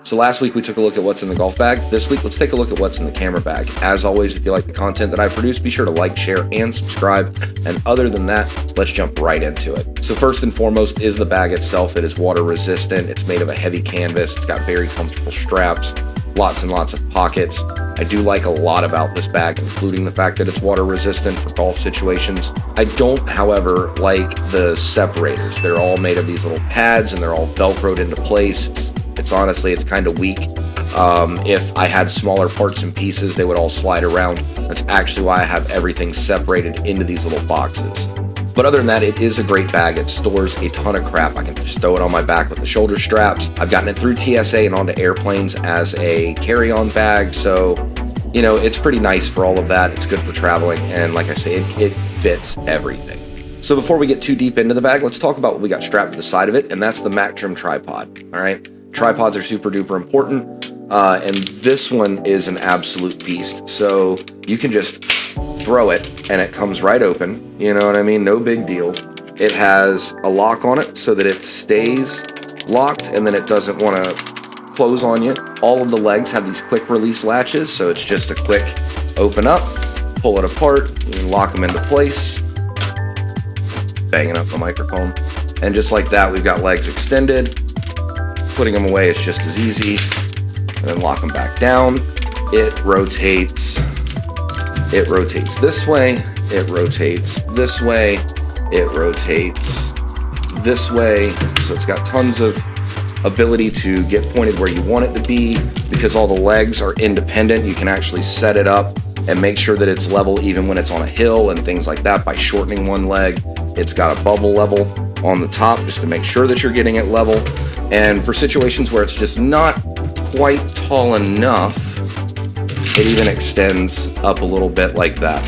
So last week we took a look at what's in the golf bag. This week, let's take a look at what's in the camera bag. As always, if you like the content that I produce, be sure to like, share, and subscribe. And other than that, let's jump right into it. So first and foremost is the bag itself. It is water resistant. It's made of a heavy canvas. It's got very comfortable straps, lots and lots of pockets. I do like a lot about this bag, including the fact that it's water resistant for golf situations. I don't, however, like the separators. They're all made of these little pads and they're all Velcroed into place. It's honestly, it's kind of weak. If I had smaller parts and pieces, they would all slide around. That's actually why I have everything separated into these little boxes. But other than that, it is a great bag. It stores a ton of crap. I can just throw it on my back with the shoulder straps. I've gotten it through TSA and onto airplanes as a carry-on bag. So, you know, it's pretty nice for all of that. It's good for traveling. And like I say, it fits everything. So before we get too deep into the bag, let's talk about what we got strapped to the side of it. And that's the Mactrim tripod. All right. Tripods are super duper important. And this one is an absolute beast. So you can just throw it and it comes right open. You know what I mean? No big deal. It has a lock on it so that it stays locked and then it doesn't want to close on you. All of the legs have these quick release latches. So it's just a quick open up, pull it apart, you can lock them into place. Banging up the microphone. And just like that, we've got legs extended. Putting them away is just as easy. And then lock them back down. It rotates. It rotates this way. It rotates this way. It rotates this way. So it's got tons of ability to get pointed where you want it to be. Because all the legs are independent, you can actually set it up and make sure that it's level even when it's on a hill and things like that by shortening one leg. It's got a bubble level on the top just to make sure that you're getting it level. And for situations where it's just not quite tall enough, it even extends up a little bit like that.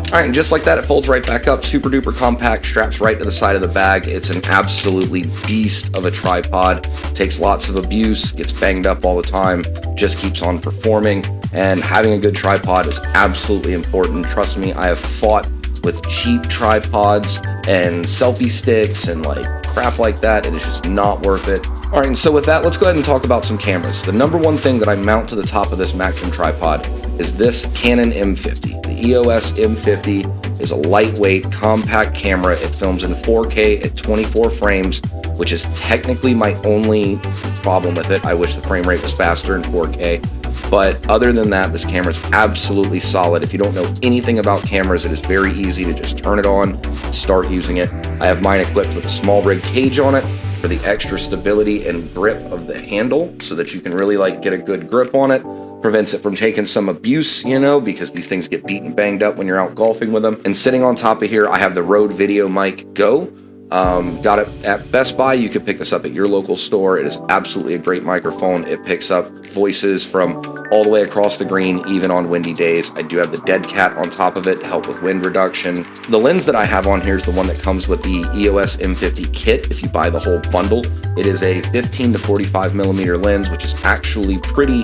All right, and just like that, it folds right back up. Super duper compact, straps right to the side of the bag. It's an absolutely beast of a tripod. Takes lots of abuse, gets banged up all the time, just keeps on performing. And having a good tripod is absolutely important. Trust me, I have fought with cheap tripods and selfie sticks and like crap like that. It is just not worth it. All right, and so with that, let's go ahead and talk about some cameras. The number one thing that I mount to the top of this Mactrim tripod is this Canon M50. The EOS M50 is a lightweight, compact camera. It films in 4K at 24 frames, which is technically my only problem with it. I wish the frame rate was faster in 4K. But other than that, this camera is absolutely solid. If you don't know anything about cameras, it is very easy to just turn it on and start using it. I have mine equipped with a small rig cage on it for the extra stability and grip of the handle so that you can really like get a good grip on it. Prevents it from taking some abuse, you know, because these things get beat and banged up when you're out golfing with them. And sitting on top of here, I have the Rode Video Mic Go. Got it at Best Buy. You can pick this up at your local store. It is absolutely a great microphone. It picks up voices from all the way across the green, even on windy days. I do have the Dead Cat on top of it to help with wind reduction. The lens that I have on here is the one that comes with the EOS M50 kit. If you buy the whole bundle, it is a 15 to 45 millimeter lens, which is actually pretty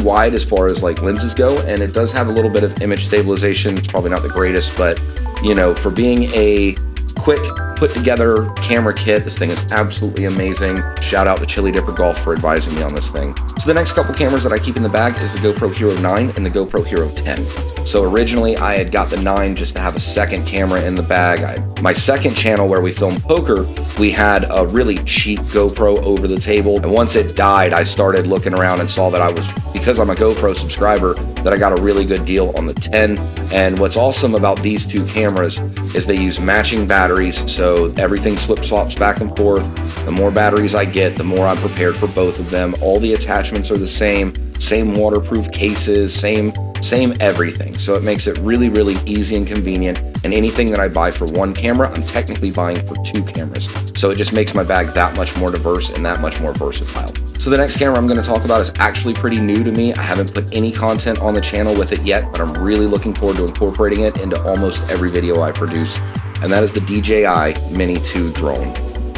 wide as far as like lenses go, and it does have a little bit of image stabilization. It's probably not the greatest, but you know, for being a quick put together camera kit, this thing is absolutely amazing. Shout out to Chili Dipper Golf for advising me on this thing. So the next couple cameras that I keep in the bag is the GoPro Hero 9 and the GoPro Hero 10. So originally I had got the 9 just to have a second camera in the bag. My second channel where we filmed poker, we had a really cheap GoPro over the table. And once it died, I started looking around and saw that I was, because I'm a GoPro subscriber, that I got a really good deal on the 10. And what's awesome about these two cameras is they use matching batteries. So everything flip-flops back and forth. The more batteries I get, the more I'm prepared for both of them. All the attachments are the same waterproof cases, same everything. So it makes it really, really easy and convenient. And anything that I buy for one camera, I'm technically buying for two cameras. So it just makes my bag that much more diverse and that much more versatile. So the next camera I'm going to talk about is actually pretty new to me. I haven't put any content on the channel with it yet, but I'm really looking forward to incorporating it into almost every video I produce. And that is the Dji Mini 2 drone.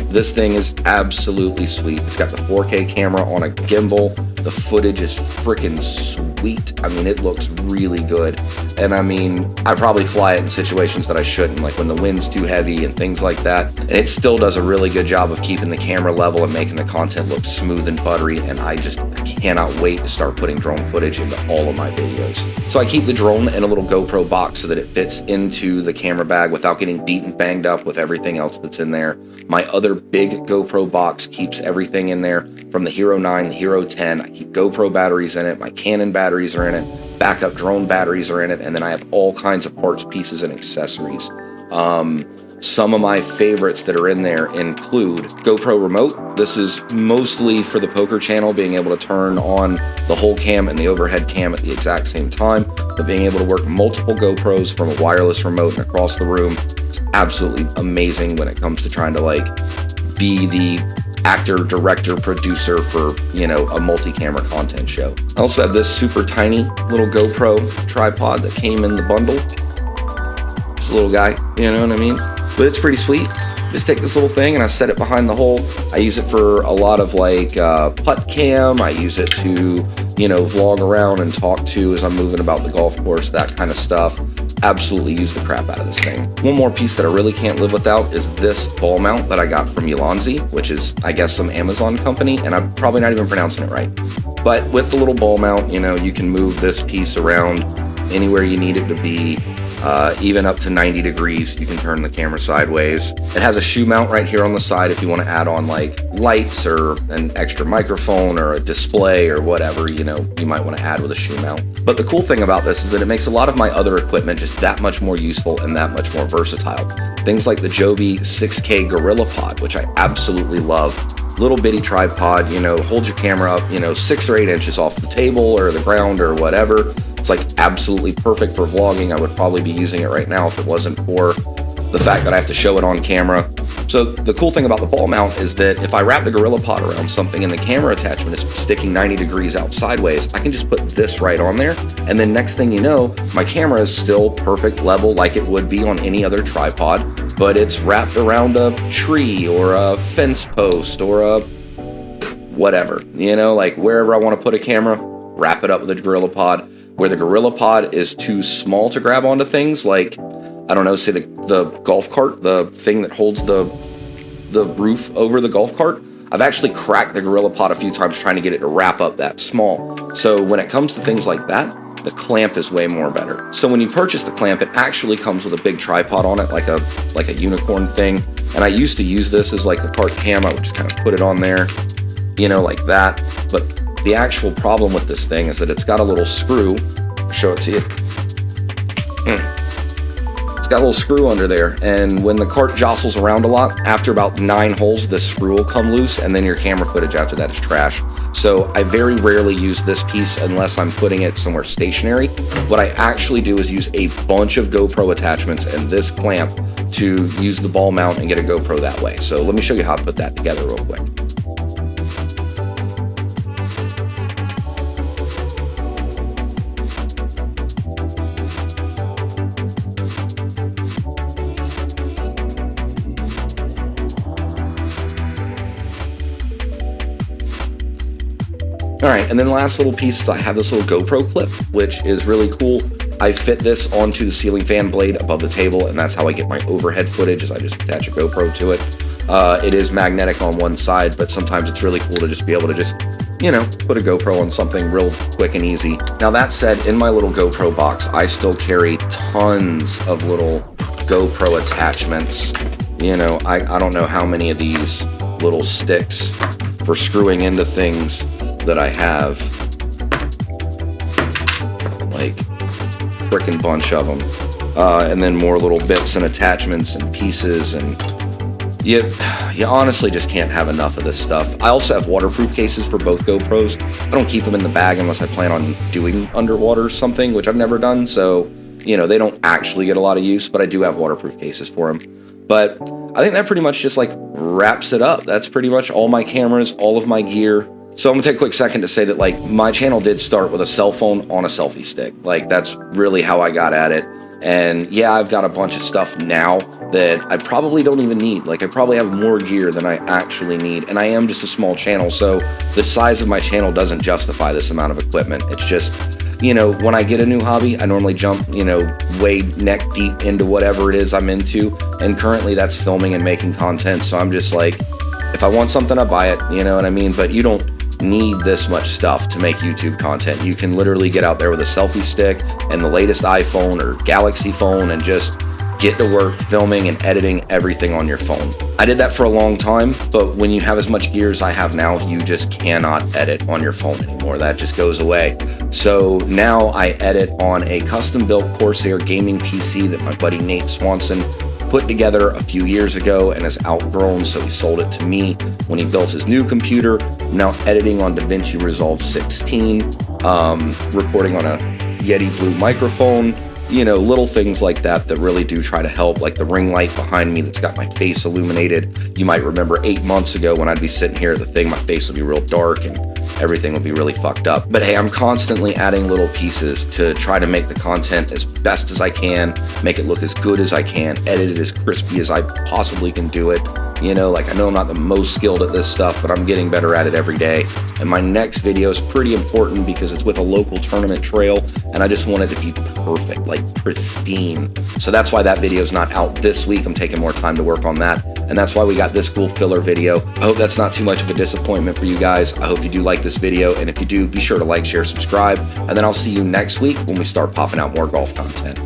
This thing is absolutely sweet. It's got the 4K camera on a gimbal. The footage is freaking sweet. sweet. I mean, it looks really good. And I mean, I probably fly it in situations that I shouldn't, like when the wind's too heavy and things like that. And it still does a really good job of keeping the camera level and making the content look smooth and buttery. And I cannot wait to start putting drone footage into all of my videos. So I keep the drone in a little GoPro box so that it fits into the camera bag without getting beat and banged up with everything else that's in there. My other big GoPro box keeps everything in there from the Hero 9, the Hero 10. I keep GoPro batteries in it, my Canon batteries are in it, backup drone batteries are in it, and then I have all kinds of parts, pieces, and accessories. Some of my favorites that are in there include GoPro Remote. This is mostly for the poker channel, being able to turn on the whole cam and the overhead cam at the exact same time, but being able to work multiple GoPros from a wireless remote and across the room is absolutely amazing when it comes to trying to like be the actor, director, producer for, you know, a multi-camera content show. I also have this super tiny little GoPro tripod that came in the bundle. Just a little guy, you know what I mean? But it's pretty sweet. Just take this little thing and I set it behind the hole. I use it for a lot of like putt cam. I use it to, you know, vlog around and talk to as I'm moving about the golf course, that kind of stuff. Absolutely use the crap out of this thing. One more piece that I really can't live without is this ball mount that I got from Ulanzi, which is, I guess, some Amazon company, and I'm probably not even pronouncing it right. But with the little ball mount, you know, you can move this piece around anywhere you need it to be. Even up to 90 degrees, you can turn the camera sideways. It has a shoe mount right here on the side if you want to add on like lights or an extra microphone or a display or whatever, you know, you might want to add with a shoe mount. But the cool thing about this is that it makes a lot of my other equipment just that much more useful and that much more versatile. Things like the Joby 6K Gorilla Pod, which I absolutely love. Little bitty tripod, you know, hold your camera up, you know, 6 or 8 inches off the table or the ground or whatever. It's like absolutely perfect for vlogging. I would probably be using it right now if it wasn't for the fact that I have to show it on camera. So the cool thing about the ball mount is that if I wrap the Gorilla Pod around something and the camera attachment is sticking 90 degrees out sideways, I can just put this right on there. And then next thing you know, my camera is still perfect level like it would be on any other tripod, but it's wrapped around a tree or a fence post or a whatever, you know, like wherever I want to put a camera, wrap it up with a Gorilla Pod. Where the Gorilla Pod is too small to grab onto things, like, I don't know, say the golf cart, the thing that holds the roof over the golf cart, I've actually cracked the Gorilla Pod a few times trying to get it to wrap up that small. So when it comes to things like that, the clamp is way more better. So when you purchase the clamp, it actually comes with a big tripod on it, like a unicorn thing. And I used to use this as like a cart cam. I would just kind of put it on there, you know, like that. But the actual problem with this thing is that it's got a little screw. I'll show it to you. It's got a little screw under there, and when the cart jostles around a lot, after about 9 holes, this screw will come loose, and then your camera footage after that is trash. So I very rarely use this piece unless I'm putting it somewhere stationary. What I actually do is use a bunch of GoPro attachments and this clamp to use the ball mount and get a GoPro that way. So let me show you how to put that together real quick. All right, and then the last little piece is I have this little GoPro Clip, which is really cool. I fit this onto the ceiling fan blade above the table, and that's how I get my overhead footage, is I just attach a GoPro to it. It is magnetic on one side, but sometimes it's really cool to just be able to just, you know, put a GoPro on something real quick and easy. Now that said, in my little GoPro box, I still carry tons of little GoPro attachments. You know, I don't know how many of these little sticks for screwing into things that I have, like frickin' bunch of them, and then more little bits and attachments and pieces, and you honestly just can't have enough of this stuff. I also have waterproof cases for both GoPros. I don't keep them in the bag unless I plan on doing underwater something, which I've never done, so you know, they don't actually get a lot of use, but I do have waterproof cases for them. But I think that pretty much just like wraps it up. That's pretty much all my cameras, all of my gear. So I'm gonna take a quick second to say that like my channel did start with a cell phone on a selfie stick. Like that's really how I got at it. And yeah, I've got a bunch of stuff now that I probably don't even need. Like I probably have more gear than I actually need. And I am just a small channel, so the size of my channel doesn't justify this amount of equipment. It's just, you know, when I get a new hobby, I normally jump, you know, way neck deep into whatever it is I'm into. And currently that's filming and making content. So I'm just like, if I want something, I buy it, you know what I mean? But you don't need this much stuff to make YouTube content. You can literally get out there with a selfie stick and the latest iPhone or Galaxy phone and just get to work filming and editing everything on your phone. I did that for a long time, but when you have as much gear as I have now, you just cannot edit on your phone anymore. That just goes away. So now I edit on a custom-built Corsair gaming PC that my buddy Nate Swanson put together a few years ago and has outgrown, so he sold it to me when he built his new computer. I'm now editing on DaVinci Resolve 16, recording on a Yeti Blue microphone, you know, little things like that that really do try to help, like the ring light behind me that's got my face illuminated. You might remember 8 months ago when I'd be sitting here at the thing, my face would be real dark and everything would be really fucked up. But hey, I'm constantly adding little pieces to try to make the content as best as I can, make it look as good as I can, edit it as crispy as I possibly can do it. You know, like I know I'm not the most skilled at this stuff, but I'm getting better at it every day. And my next video is pretty important because it's with a local tournament trail and I just want it to be perfect, like pristine. So that's why that video is not out this week. I'm taking more time to work on that. And that's why we got this cool filler video. I hope that's not too much of a disappointment for you guys. I hope you do like this video. And if you do, be sure to like, share, subscribe. And then I'll see you next week when we start popping out more golf content.